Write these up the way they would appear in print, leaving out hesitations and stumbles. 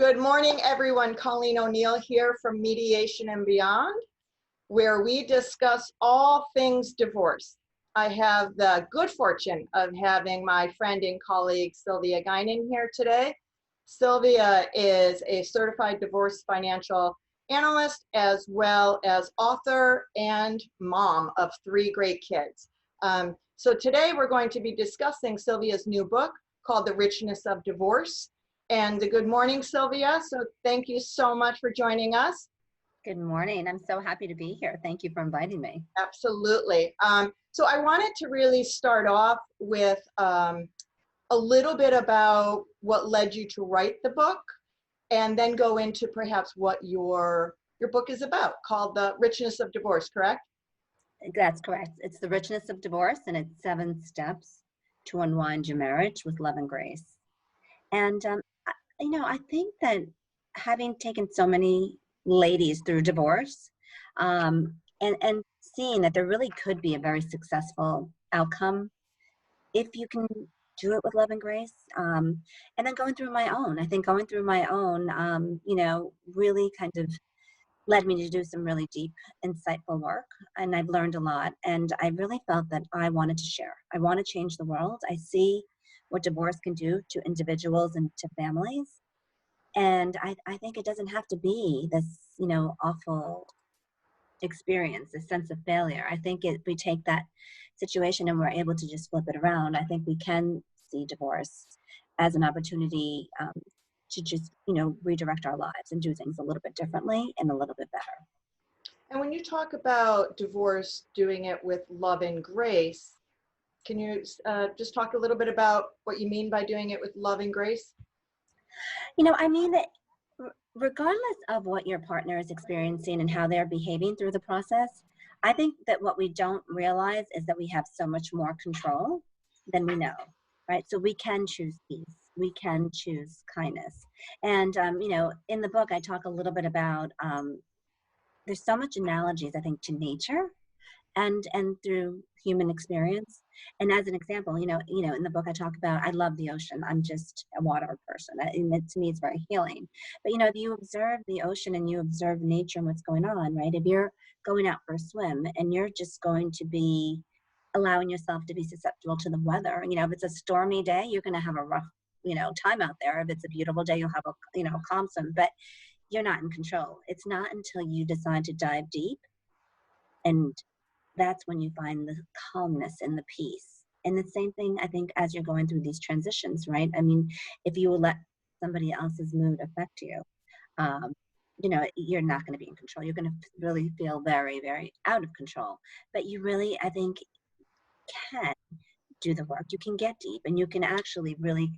Good morning, everyone. Colleen O'Neil here from Mediation and Beyond, where we discuss all things divorce. I have the good fortune of having my friend and colleague Sylvia Guinan here today. Sylvia is a certified divorce financial analyst, as well as author and mom of 3 great kids. So today we're going to be discussing Sylvia's new book called The Richness of Divorce. And good morning, Sylvia. So thank you so much for joining us. Good morning. I'm so happy to be here. Thank you for inviting me. Absolutely. So I wanted to really start off with a little bit about what led you to write the book, and then go into perhaps what your book is about, called The Richness of Divorce, correct? That's correct. It's The Richness of Divorce, and it's 7 steps to unwind your marriage with love and grace. And, I think that having taken so many ladies through divorce, and seeing that there really could be a very successful outcome if you can do it with love and grace, and then going through my own. I think going through my own, really kind of led me to do some really deep, insightful work, and I've learned a lot, and I really felt that I wanted to share. I want to change the world. I see what divorce can do to individuals and to families, and I think it doesn't have to be this, awful experience, a sense of failure. I think if we take that situation and we're able to just flip it around, I think we can see divorce as an opportunity to just, redirect our lives and do things a little bit differently and a little bit better. And when you talk about divorce, doing it with love and grace, can you just talk a little bit about what you mean by doing it with love and grace? I mean that regardless of what your partner is experiencing and how they're behaving through the process, I think that what we don't realize is that we have so much more control than we know, right? So we can choose peace. We can choose kindness. And, in the book, I talk a little bit about, there's so much analogies, I think, to nature and through human experience. And as an example, in the book I talk about, I love the ocean. I'm just a water person. And to me, it's very healing. But, if you observe the ocean and you observe nature and what's going on, right? If you're going out for a swim and you're just going to be allowing yourself to be susceptible to the weather, if it's a stormy day, you're going to have a rough, time out there. If it's a beautiful day, you'll have a calm swim, but you're not in control. It's not until you decide to dive deep, and that's when you find the calmness and the peace. And the same thing, I think, as you're going through these transitions, right? I mean, if you will let somebody else's mood affect you, you're not going to be in control. You're going to really feel very, very out of control. But you really, I think, can do the work. You can get deep, and you can actually really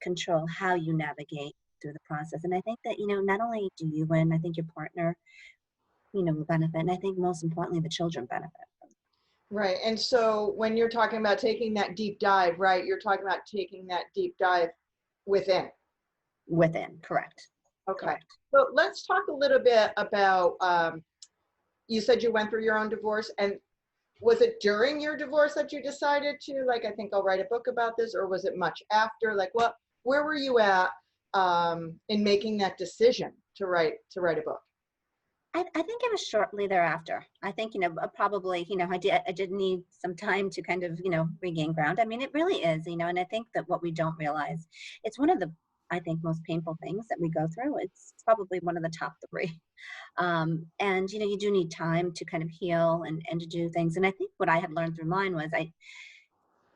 control how you navigate through the process. And I think that, not only do you win, I think your partner, will benefit. And I think most importantly, the children benefit. Right. And so when you're talking about taking that deep dive, right, you're talking about taking that deep dive within. Within, correct. Okay. Correct. So let's talk a little bit about, you said you went through your own divorce, and was it during your divorce that you decided to, like, I think I'll write a book about this, or was it much after? Like, where were you at in making that decision to write a book? I think it was shortly thereafter. I think, probably, I did need some time to kind of, regain ground. I mean, it really is, and I think that what we don't realize, it's one of the, I think, most painful things that we go through. It's probably one of the top 3. And, you do need time to kind of heal and to do things. And I think what I had learned through mine was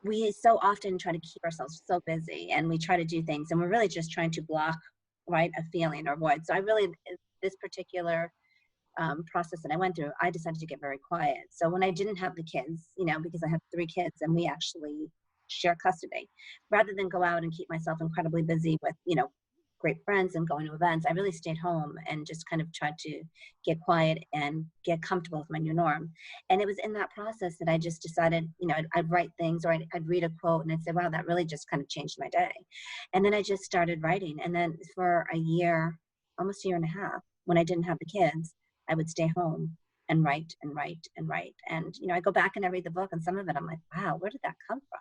we so often try to keep ourselves so busy, and we try to do things, and we're really just trying to block, right, a feeling or void. So this particular process that I went through, I decided to get very quiet. So when I didn't have the kids, because I have 3 kids and we actually share custody, rather than go out and keep myself incredibly busy with, great friends and going to events, I really stayed home and just kind of tried to get quiet and get comfortable with my new norm. And it was in that process that I just decided, I'd write things, or I'd read a quote and I'd say, wow, that really just kind of changed my day. And then I just started writing. And then for a year, almost a year and a half, when I didn't have the kids, I would stay home and write and write and write. And, I go back and I read the book, and some of it I'm like, wow, where did that come from?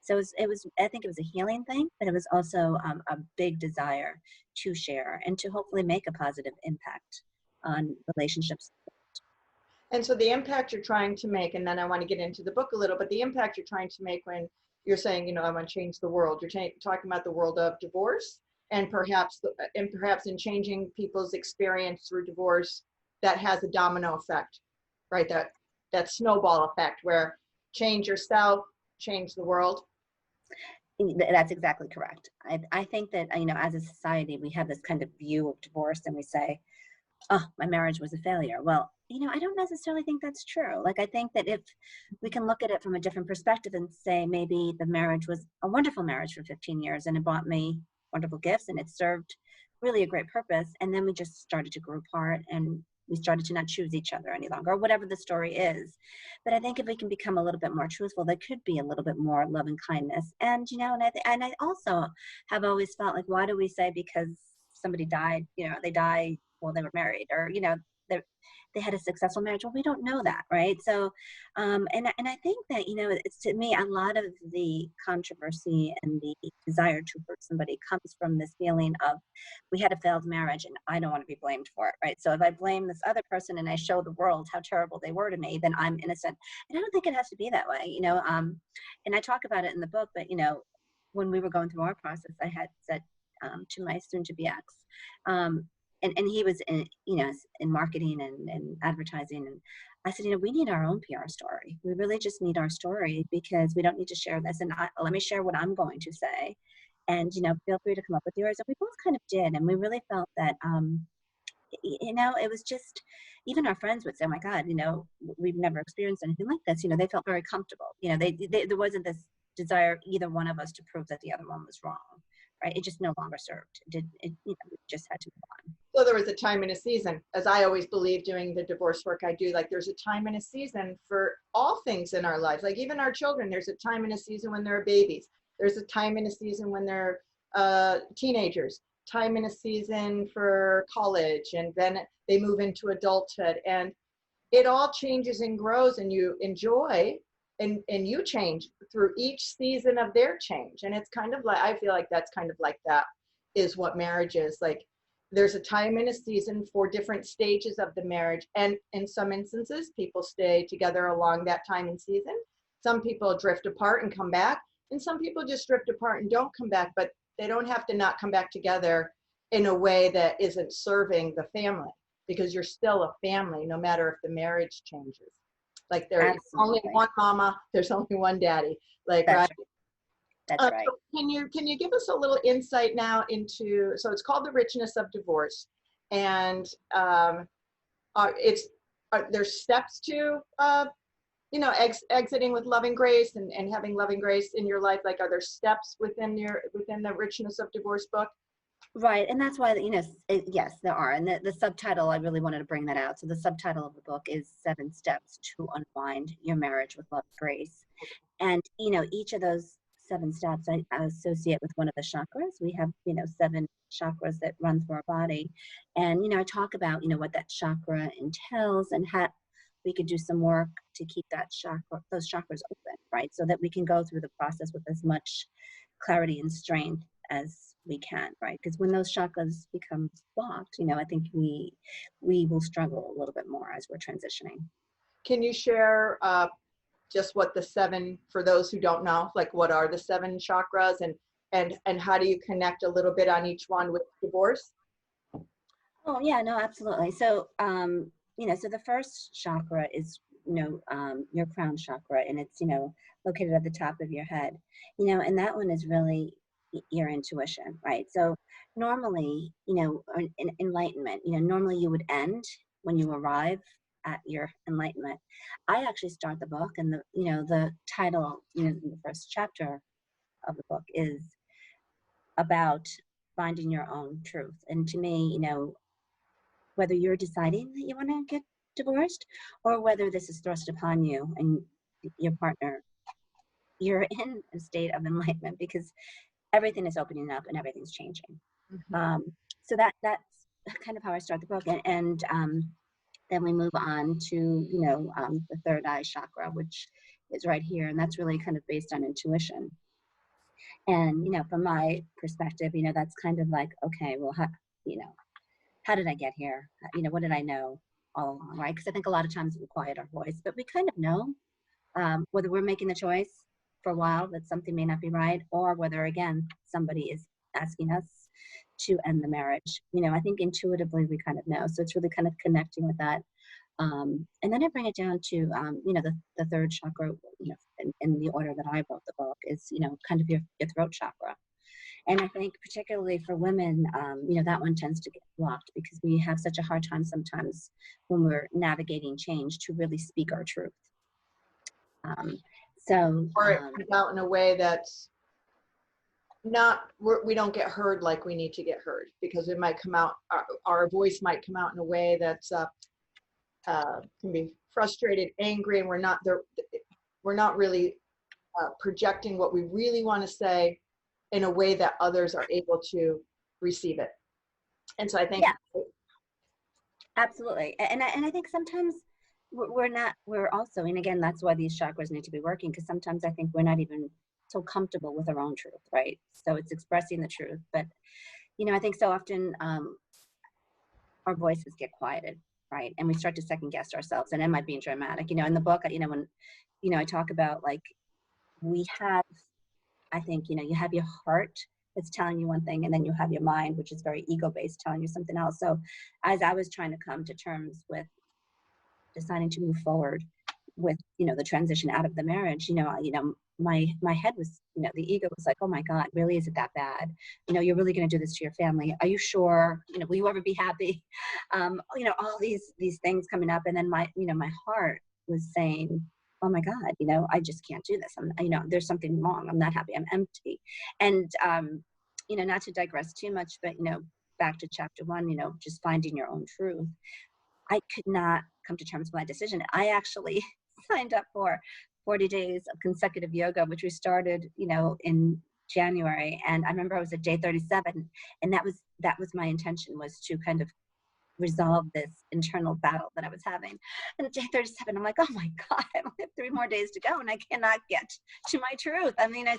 So I think it was a healing thing, but it was also a big desire to share and to hopefully make a positive impact on relationships. And so the impact you're trying to make, and then I want to get into the book a little, but the impact you're trying to make when you're saying, you know, I want to change the world, you're talking about the world of divorce, and perhaps in changing people's experience through divorce, that has a domino effect, right? That snowball effect where change yourself, change the world. That's exactly correct. I think that, you know, as a society, we have this kind of view of divorce and we say, oh, my marriage was a failure. Well, you know, I don't necessarily think that's true. Like, I think that if we can look at it from a different perspective and say maybe the marriage was a wonderful marriage for 15 years and it brought me wonderful gifts and it served really a great purpose. And then we just started to grow apart and we started to not choose each other any longer, or whatever the story is. But I think if we can become a little bit more truthful, there could be a little bit more love and kindness. And, you know, and I also have always felt like, why do we say because somebody died, you know, they died while they were married, or, you know, they had a successful marriage? Well, we don't know that, right? So, and I think that, you know, it's, to me, a lot of the controversy and the desire to hurt somebody comes from this feeling of, we had a failed marriage and I don't want to be blamed for it, right? So if I blame this other person and I show the world how terrible they were to me, then I'm innocent. And I don't think it has to be that way, you know. And I talk about it in the book, but, you know, when we were going through our process, I had said to my soon-to-be ex, and he was in, you know, in marketing and advertising, and I said, you know, we need our own PR story. We really just need our story, because we don't need to share this. And let me share what I'm going to say, and, you know, feel free to come up with yours. And we both kind of did, and we really felt that, you know, it was just, even our friends would say, oh my God, you know, we've never experienced anything like this. You know, they felt very comfortable. You know, there wasn't this desire, either one of us, to prove that the other one was wrong. Right? It just no longer served. You know, we just had to move on. So there was a time and a season, as I always believe doing the divorce work I do, like there's a time and a season for all things in our lives. Like even our children, there's a time and a season when they're babies. There's a time and a season when they're teenagers, time and a season for college, and then they move into adulthood. And it all changes and grows, and you enjoy and you change through each season of their change. And it's kind of like, I feel like that's kind of like that is what marriage is. Like there's a time and a season for different stages of the marriage. And in some instances, people stay together along that time and season. Some people drift apart and come back, and some people just drift apart and don't come back, but they don't have to not come back together in a way that isn't serving the family, because you're still a family no matter if the marriage changes. Like there's only one mama, there's only one daddy. Like, That's right? right. That's right. So can you give us a little insight now into, so it's called The Richness of Divorce, and there's steps to you know, exiting with loving grace and having loving grace in your life. Like, are there steps within the Richness of Divorce book? Right. And that's why, you know, yes, there are. And the subtitle, I really wanted to bring that out. So the subtitle of the book is 7 Steps to Unwind Your Marriage with Love and Grace. And, you know, each of those 7 steps I associate with one of the chakras. We have, you know, 7 chakras that run through our body. And, you know, I talk about, you know, what that chakra entails and how we could do some work to keep those chakras open, right? So that we can go through the process with as much clarity and strength as we can, right? Because when those chakras become blocked, you know, I think we will struggle a little bit more as we're transitioning. Can you share just what the 7, for those who don't know, like what are the 7 chakras, and how do you connect a little bit on each one with divorce? Oh yeah, no, absolutely. So, you know, so the first chakra is, you know, your crown chakra, and it's, you know, located at the top of your head, you know, and that one is really your intuition, right? So normally, you know, in enlightenment, you know, normally you would end when you arrive at your enlightenment. I actually start the book, and the title, you know, in the first chapter of the book is about finding your own truth. And to me, you know, whether you're deciding that you want to get divorced or whether this is thrust upon you and your partner, you're in a state of enlightenment, because everything is opening up and everything's changing. Mm-hmm. So that's kind of how I start the book, and then we move on to, you know, the third eye chakra, which is right here. And that's really kind of based on intuition. And, from my perspective, that's kind of like, okay, well, how did I get here? What did I know all along, right? Because I think a lot of times we quiet our voice, but we kind of know whether we're making the choice for a while that something may not be right, or whether, again, somebody is asking us to end the marriage. I think intuitively we kind of know. So it's really kind of connecting with that. And then I bring it down to, the third chakra, in the order that I wrote the book is, kind of your throat chakra. And I think particularly for women, that one tends to get blocked because we have such a hard time sometimes when we're navigating change to really speak our truth. Or it comes out in a way that's we don't get heard like we need to get heard, because it might come out, our voice might come out in a way that's can be frustrated, angry, and we're not really projecting what we really want to say in a way that others are able to receive it. And so I think, yeah, absolutely. And I think sometimes we're also, and again, that's why these chakras need to be working, because sometimes I think we're not even so comfortable with our own truth, right? So it's expressing the truth. But, I think so often our voices get quieted, right? And we start to second guess ourselves. And am I being dramatic? In the book, when, I talk about, like, we have, I think, you have your heart that's telling you one thing, and then you have your mind, which is very ego-based, telling you something else. So as I was trying to come to terms with deciding to move forward with, the transition out of the marriage, my head was, the ego was like, oh my God, really, is it that bad? You're really going to do this to your family? Are you sure? Will you ever be happy? All these things coming up. And then my heart was saying, oh my God, I just can't do this. There's something wrong. I'm not happy. I'm empty. And, not to digress too much, but, back to chapter 1, just finding your own truth. I could not come to terms with my decision. I actually signed up for 40 days of consecutive yoga, which we started, in January. And I remember I was at day 37, and that was my intention, was to kind of resolve this internal battle that I was having. And day 37, I'm like, oh my God, I only have 3 more days to go, and I cannot get to my truth. I mean, I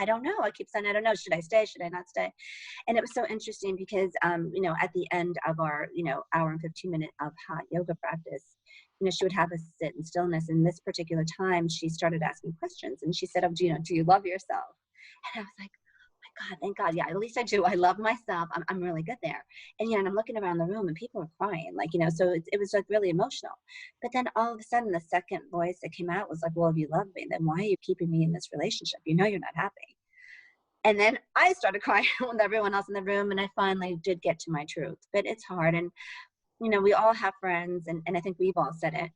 don't know. I keep saying, I don't know. Should I stay? Should I not stay? And it was so interesting because, at the end of our, hour and 15-minute of hot yoga practice, she would have us sit in stillness. And this particular time, she started asking questions, and she said, oh, do you love yourself? And I was like, God, thank God. Yeah, at least I do. I love myself. I'm really good there. And, and I'm looking around the room and people are crying, like, so it was like really emotional. But then all of a sudden, the second voice that came out was like, well, if you love me, then why are you keeping me in this relationship? You're not happy. And then I started crying with everyone else in the room. And I finally did get to my truth. But it's hard. And, we all have friends. And I think we've all said it.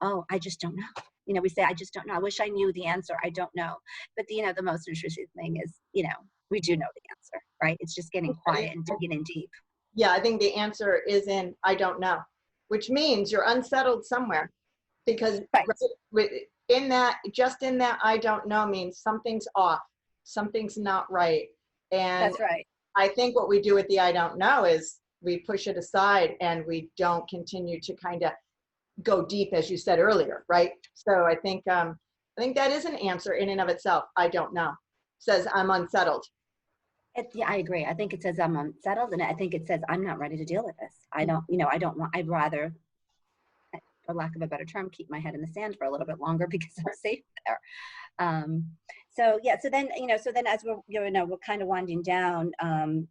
Oh, I just don't know. We say, I just don't know. I wish I knew the answer. I don't know. But, the most interesting thing is, we do know the answer, right? It's just getting quiet and digging in deep. Yeah, I think the answer is in I don't know, which means you're unsettled somewhere, because in that I don't know means something's off, something's not right. And that's right. I think what we do with the I don't know is we push it aside and we don't continue to kind of go deep, as you said earlier, right? So I think that is an answer in and of itself. I don't know. Says I'm unsettled. Yeah, I agree. I think it says I'm unsettled, and I think it says I'm not ready to deal with this. I'd rather, for lack of a better term, keep my head in the sand for a little bit longer because I'm safe there. So as we're kind of winding down, again,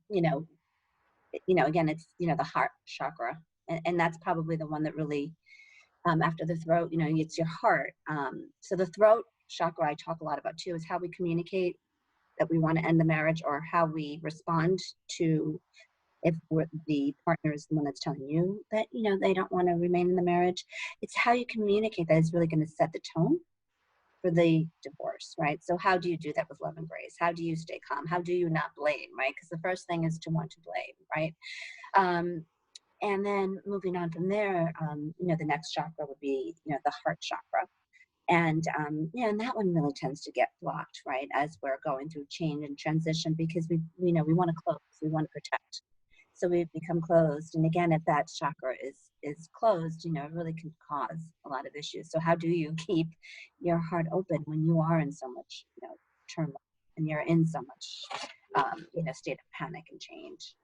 it's, the heart chakra, and that's probably the one that really, after the throat, it's your heart. So the throat chakra I talk a lot about too, is how we communicate that we want to end the marriage, or how we respond to if the partner is the one that's telling you that, they don't want to remain in the marriage. It's how you communicate that is really going to set the tone for the divorce, right? So how do you do that with love and grace? How do you stay calm? How do you not blame, right? Because the first thing is to want to blame, right? And then moving on from there, the next chakra would be, the heart chakra. And, and that one really tends to get blocked, right, as we're going through change and transition, because we want to close, we want to protect. So we've become closed. And again, if that chakra is closed, you know, it really can cause a lot of issues. So how do you keep your heart open when you are in so much, you know, turmoil and you're in so much, you know, state of panic and change?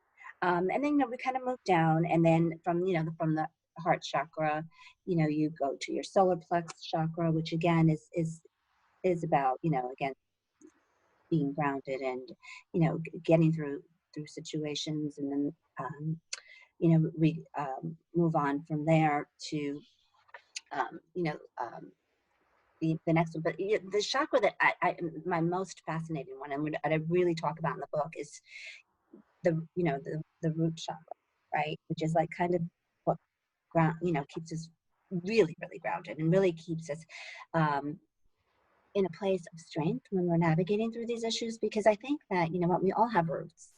And then, you know, we kind of move down, and then from, you know, from the heart chakra, you know, you go to your solar plex chakra, which again is about, you know, again, being grounded and, you know, getting through situations. And then, you know, we move on from there to, you know, the next one. But the chakra that my most fascinating one, and what I really talk about in the book, is the, you know, the root chakra, right? Which is like kind of what ground, you know, keeps us really, really grounded, and really keeps us in a place of strength when we're navigating through these issues. Because I think that, you know what, we all have roots,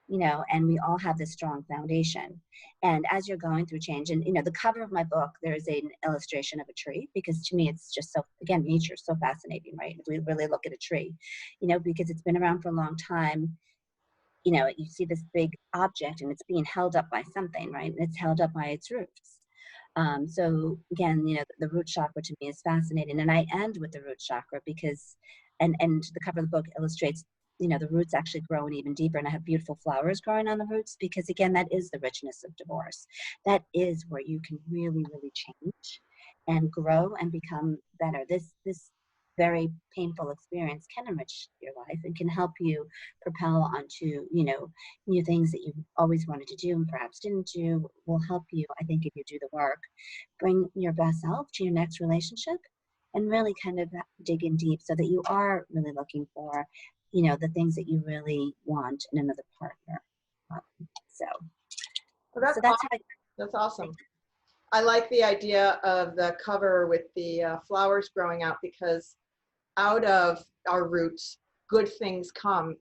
you know, and we all have this strong foundation. And as you're going through change, and, you know, the cover of my book, there's an illustration of a tree, because to me, it's just so, again, nature is so fascinating, right? If we really look at a tree, you know, because it's been around for a long time. You know, you see this big object and it's being held up by something, right? And it's held up by its roots. So again, you know, the root chakra to me is fascinating. And I end with the root chakra because, and the cover of the book illustrates, you know, the roots actually growing even deeper. And I have beautiful flowers growing on the roots, because again, that is the richness of divorce. That is where you can really, really change and grow and become better. This very painful experience can enrich your life and can help you propel onto, you know, new things that you've always wanted to do and perhaps didn't do. Will help you, I think, if you do the work, bring your best self to your next relationship, and really kind of dig in deep so that you are really looking for, you know, the things that you really want in another partner. So Well, that's that's awesome. how That's awesome. I like the idea of the cover with the flowers growing out, because out of our roots, good things come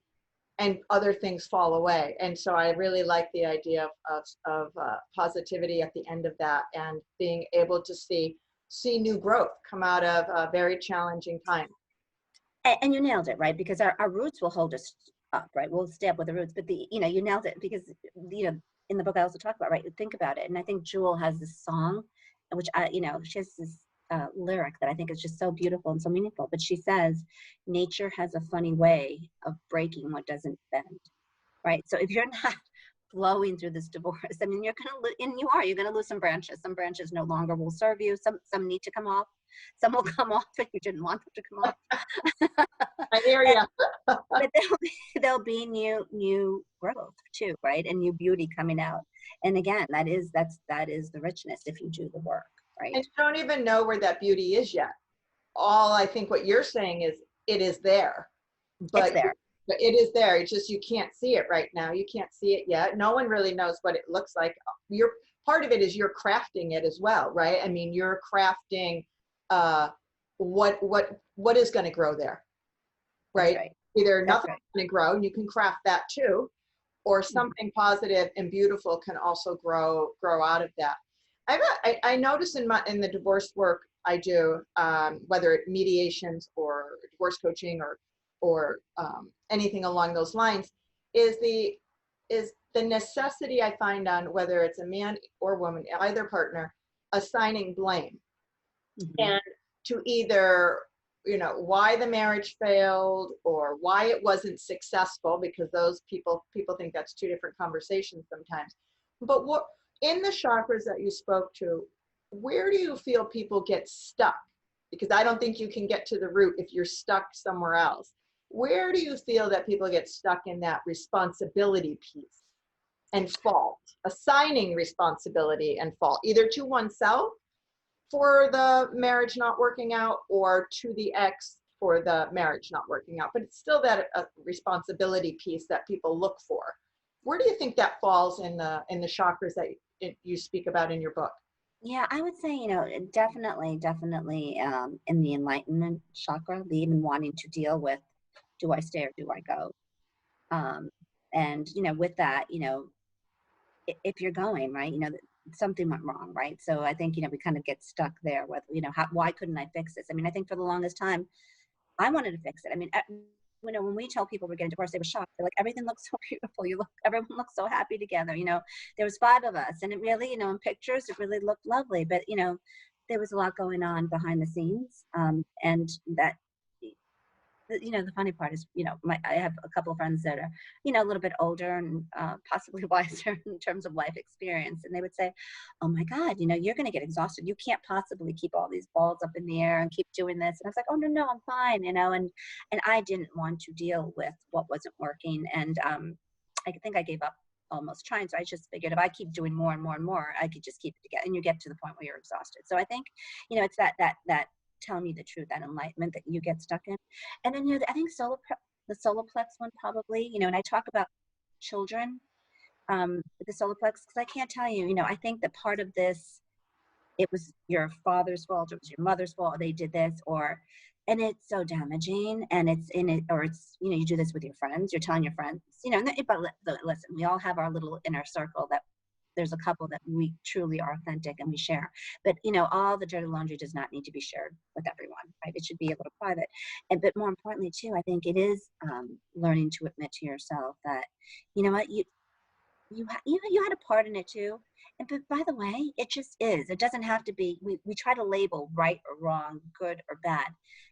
and other things fall away. And so I really like the idea of positivity at the end of that, and being able to see new growth come out of a very challenging time. and you nailed it, right? Because our roots will hold us up, right? We'll stay up with the roots, but you know, you nailed it, because, you know, in the book I also talk about, right? Think about it. And I think Jewel has this song, which you know, she has this lyric that I think is just so beautiful and so meaningful. But she says, nature has a funny way of breaking what doesn't bend, right? So if you're not flowing through this divorce, I mean, you're gonna lose some branches. Some branches no longer will serve you. Some need to come off. Some will come off if you didn't want them to come off. I hear you. But there'll be new growth too, right? And new beauty coming out. And again, that is the richness if you do the work, right? And you don't even know where that beauty is yet. All I think what you're saying is it is there, but It's there. But it is there. It's just you can't see it right now. You can't see it yet. No one really knows what it looks like. You're part of it is you're crafting it as well, right? I mean, you're crafting what is going to grow there, right? Right. Either That's nothing's right. going to grow, and you can craft that too, or something positive and beautiful can also grow out of that. I notice in the divorce work I do, whether it mediations or divorce coaching or anything along those lines, is the necessity I find on whether it's a man or woman, either partner, assigning blame, and to either, you know, why the marriage failed or why it wasn't successful, because those people think that's two different conversations sometimes. But what in the chakras that you spoke to, where do you feel people get stuck? Because I don't think you can get to the root if you're stuck somewhere else. Where do you feel that people get stuck in that responsibility piece and fault, assigning responsibility and fault, either to oneself for the marriage not working out or to the ex for the marriage not working out? But it's still that responsibility piece that people look for. Where do you think that falls in the chakras that you speak about in your book? Yeah, I would say, you know, definitely in the enlightenment chakra, the even wanting to deal with, do I stay or do I go? And, you know, with that, you know, if you're going, right, you know, something went wrong, right? So I think, you know, we kind of get stuck there with, you know, why couldn't I fix this? I mean, I think for the longest time, I wanted to fix it. I mean, you know, when we tell people we're getting divorced, they were shocked. They're like, everything looks so beautiful. Everyone looks so happy together. You know, there was 5 of us, and it really, you know, in pictures, it really looked lovely. But, you know, there was a lot going on behind the scenes. And that, you know, the funny part is, you know, I have a couple of friends that are, you know, a little bit older and possibly wiser in terms of life experience. And they would say, oh my God, you know, you're going to get exhausted. You can't possibly keep all these balls up in the air and keep doing this. And I was like, oh, no, I'm fine, you know, and I didn't want to deal with what wasn't working. And I think I gave up almost trying. So I just figured if I keep doing more and more and more, I could just keep it together. And you get to the point where you're exhausted. So I think, you know, it's that tell me the truth, that enlightenment that you get stuck in. And then, you know, I think the solar plex one probably, you know, and I talk about children, the solar plex, because I can't tell you, you know, I think that part of this, it was your father's fault, it was your mother's fault, they did this, and it's so damaging, and it's in it, or it's, you know, you do this with your friends, you're telling your friends, you know, but listen, we all have our little inner circle that there's a couple that we truly are authentic and we share. But, you know, all the dirty laundry does not need to be shared with everyone, right? It should be a little private. But more importantly, too, I think it is learning to admit to yourself that, you know what, you had a part in it too. But by the way, it just is. It doesn't have to be, we try to label right or wrong, good or bad.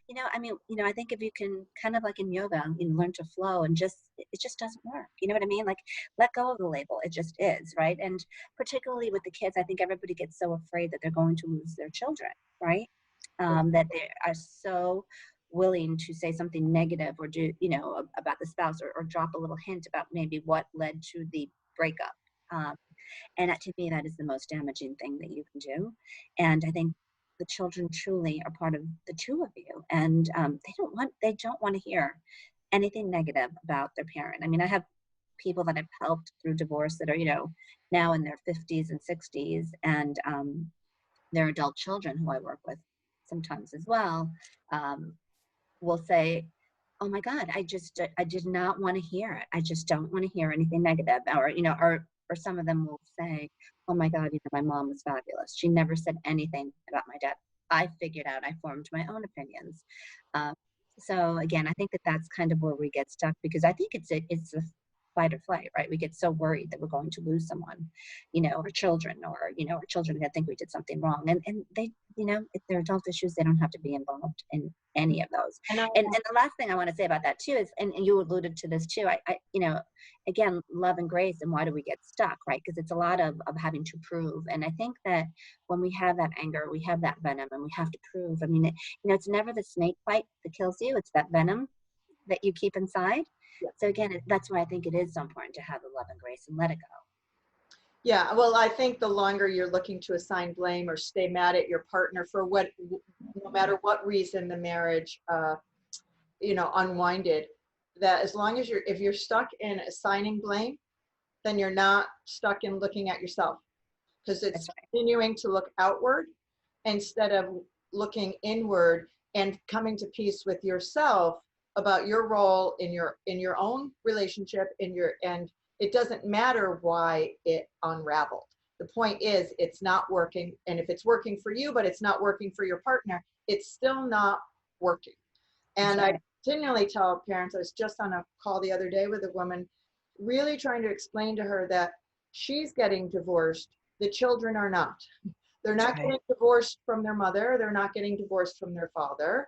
You know, I mean, you know, I think if you can kind of like in yoga, you learn to flow and it just doesn't work. You know what I mean? Like, let go of the label. It just is, right? And particularly with the kids, I think everybody gets so afraid that they're going to lose their children, right? That they are so willing to say something negative or do, you know, about the spouse, or drop a little hint about maybe what led to the breakup. And to me, that is the most damaging thing that you can do. And I think the children truly are part of the two of you, and they don't want to hear anything negative about their parent. I mean, I have people that I've helped through divorce that are, you know, now in their 50s and 60s, and their adult children who I work with sometimes as well, will say, oh my God, I did not want to hear it. I just don't want to hear anything negative. Or, you know, or some of them will say, oh my God, you know, my mom was fabulous. She never said anything about my dad. I figured out, I formed my own opinions. So again, I think that that's kind of where we get stuck, because I think it's a fight or flight, right? We get so worried that we're going to lose someone, you know, our children, or, you know, our children that think we did something wrong. And they, you know, if they're adult issues, they don't have to be involved in any of those. And the last thing I want to say about that too is, and you alluded to this too, I you know, again, love and grace, and why do we get stuck, right? Because it's a lot of having to prove. And I think that when we have that anger, we have that venom, and we have to prove. I mean, you know, it's never the snake bite that kills you, it's that venom that you keep inside. So again, that's why I think it is so important to have the love and grace and let it go. Yeah, well, I think the longer you're looking to assign blame or stay mad at your partner for what, no matter what reason the marriage, you know, unwinded, that as long as if you're stuck in assigning blame, then you're not stuck in looking at yourself, because it's continuing to look outward instead of looking inward and coming to peace with yourself about your role in your own relationship, and it doesn't matter why it unraveled. The point is, it's not working. And if it's working for you, but it's not working for your partner, it's still not working. And I continually tell parents, I was just on a call the other day with a woman, really trying to explain to her that she's getting divorced, the children are not. They're not getting divorced from their mother. They're not getting divorced from their father.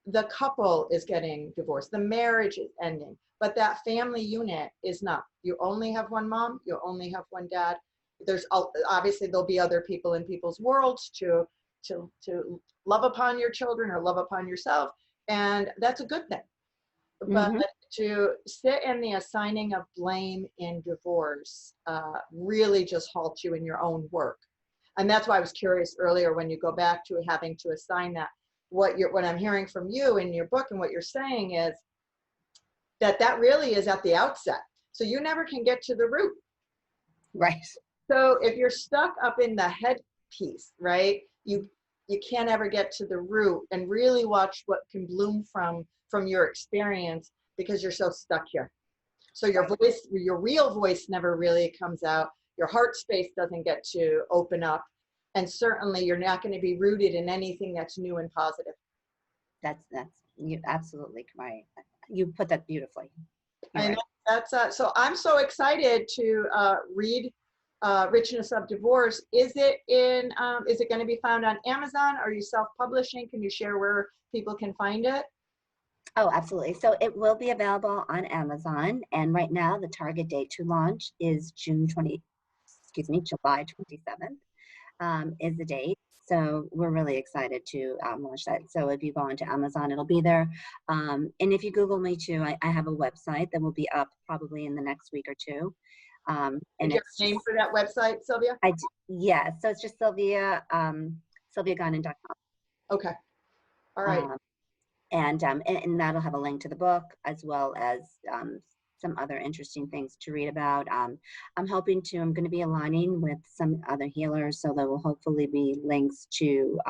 The couple is getting divorced. The marriage is ending, but that family unit is not. You only have one mom. You only have one dad. There's obviously there'll be other people in people's worlds to love upon your children or love upon yourself, and that's a good thing. But to sit in the assigning of blame in divorce really just halts you in your own work. And that's why I was curious earlier, when you go back to having to assign that, what I'm hearing from you in your book and what you're saying is that really is at the outset. So you never can get to the root. Right. So if you're stuck up in the head piece, right, you can't ever get to the root and really watch what can bloom from your experience, because you're so stuck here. So your voice, your real voice never really comes out. Your heart space doesn't get to open up. And certainly you're not going to be rooted in anything that's new and positive. That's you absolutely right. you put that beautifully. You're I right. know that's so I'm so excited to read Richness of Divorce. Is it going to be found on Amazon? Are you self-publishing? Can you share where people can find it? Oh, absolutely. So it will be available on Amazon. And right now, the target date to launch is July 27th is the date. So we're really excited to launch that. So if you go onto Amazon, it'll be there. And if you Google me too, I have a website that will be up probably in the next week or two. And Is there it's a name just, for that website, Sylvia? yeah, so it's just SylviaGuinan.com. Okay. All right. And that'll have a link to the book as well as some other interesting things to read about. I'm going to be aligning with some other healers, so there will hopefully be links to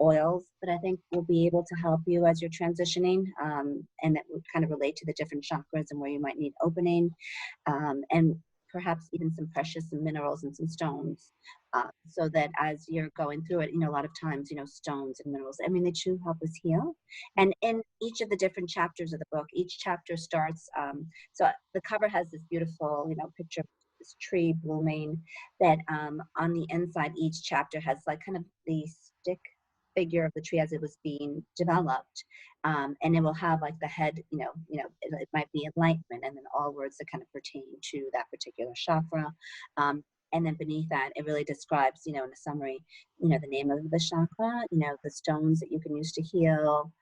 oils that I think will be able to help you as you're transitioning, and that would kind of relate to the different chakras and where you might need opening, and perhaps even some precious minerals and some stones, so that as you're going through it, a lot of times, stones and minerals, I mean, they do help us heal. And in each of the different chapters of the book, each chapter starts, so the cover has this beautiful, picture of this tree blooming that on the inside, each chapter has like kind of the stick figure of the tree as it was being developed, and it will have like the head, it might be enlightenment, and then all words that kind of pertain to that particular chakra, and then beneath that it really describes, in a summary, the name of the chakra, the stones that you can use to heal,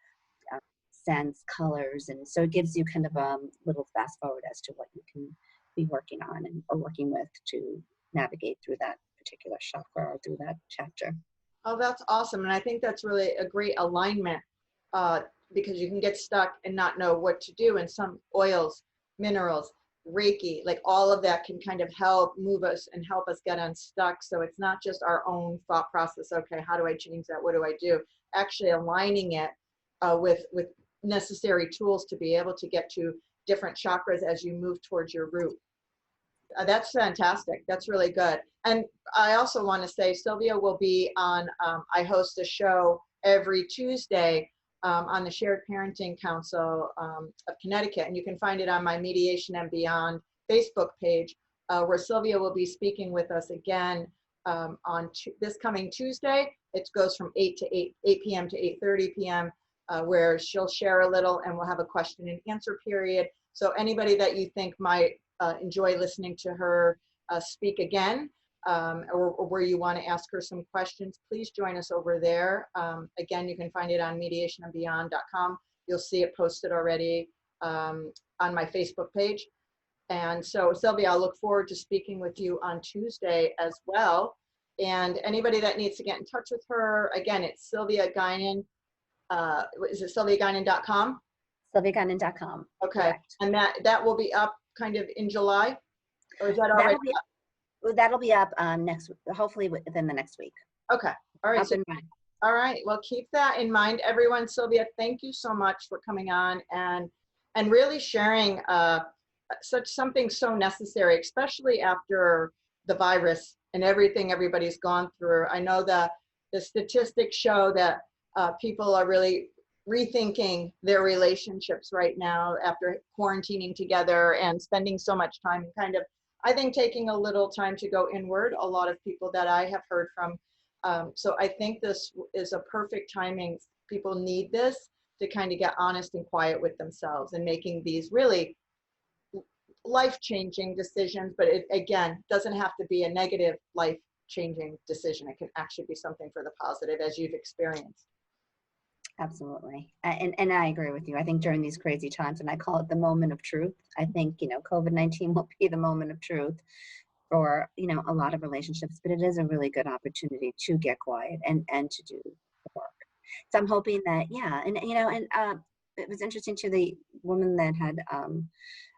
scents, colors, and so it gives you kind of a little fast forward as to what you can be working on and or working with to navigate through that particular chakra or through that chapter. Oh, that's awesome. And I think that's really a great alignment, because you can get stuck and not know what to do. And some oils, minerals, Reiki, like all of that can kind of help move us and help us get unstuck. So it's not just our own thought process. Okay, how do I change that? What do I do? Actually aligning it with necessary tools to be able to get to different chakras as you move towards your root. That's fantastic. That's really good. And I also want to say Sylvia will be on, I host a show every Tuesday on the Shared Parenting Council of Connecticut. And you can find it on my Mediation and Beyond Facebook page, where Sylvia will be speaking with us again on this coming Tuesday. It goes from 8 p.m. to 8:30 p.m., where she'll share a little and we'll have a question and answer period. So anybody that you think might enjoy listening to her speak again, or where you want to ask her some questions, please join us over there. Again, you can find it on mediationandbeyond.com. You'll see it posted already on my Facebook page. And so, Sylvia, I'll look forward to speaking with you on Tuesday as well. And anybody that needs to get in touch with her, again, it's Sylvia Guinan. Is it sylviaguinan.com? SylviaGuinan.com. Okay. Correct. And that will be up kind of in July? Or is that already up? That'll be up hopefully within the next week. Okay. All right. Up and running. All right. Well, keep that in mind, everyone. Sylvia, thank you so much for coming on and really sharing something so necessary, especially after the virus and everything everybody's gone through. I know the statistics show that people are really rethinking their relationships right now after quarantining together and spending so much time, kind of, I think, taking a little time to go inward. A lot of people that I have heard from. So I think this is a perfect timing. People need this to kind of get honest and quiet with themselves and making these really life-changing decisions. But it, again, doesn't have to be a negative life-changing decision. It can actually be something for the positive, as you've experienced. Absolutely. And I agree with you. I think during these crazy times, and I call it the moment of truth, I think, COVID-19 will be the moment of truth for, a lot of relationships, but it is a really good opportunity to get quiet and to do the work. So I'm hoping that, it was interesting too, the woman that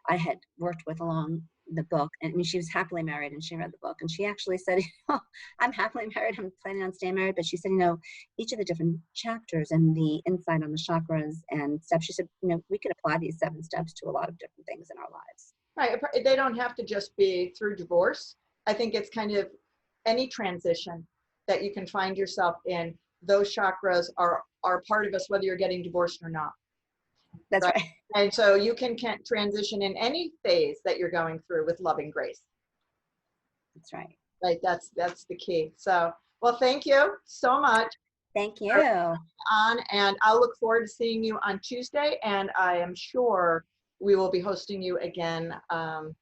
I had worked with along the book, and I mean, she was happily married and she read the book and she actually said, I'm happily married, I'm planning on staying married, but she said, each of the different chapters and the insight on the chakras and steps, she said, we could apply these 7 steps to a lot of different things in our lives. Right. They don't have to just be through divorce. I think it's kind of any transition that you can find yourself in. Those chakras are part of us, whether you're getting divorced or not. That's right. And so you can transition in any phase that you're going through with loving grace. That's right. Right, that's the key. So, well, thank you so much. Thank you. And I'll look forward to seeing you on Tuesday, and I am sure we will be hosting you again on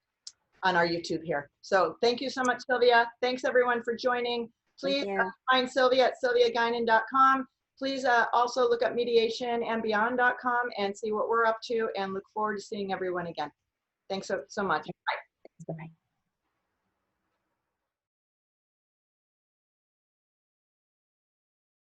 our YouTube here. So thank you so much, Sylvia. Thanks everyone for joining. Please find Sylvia at sylviaguinan.com. Please also look up mediationandbeyond.com and see what we're up to, and look forward to seeing everyone again. Thanks so much. Bye. Bye-bye.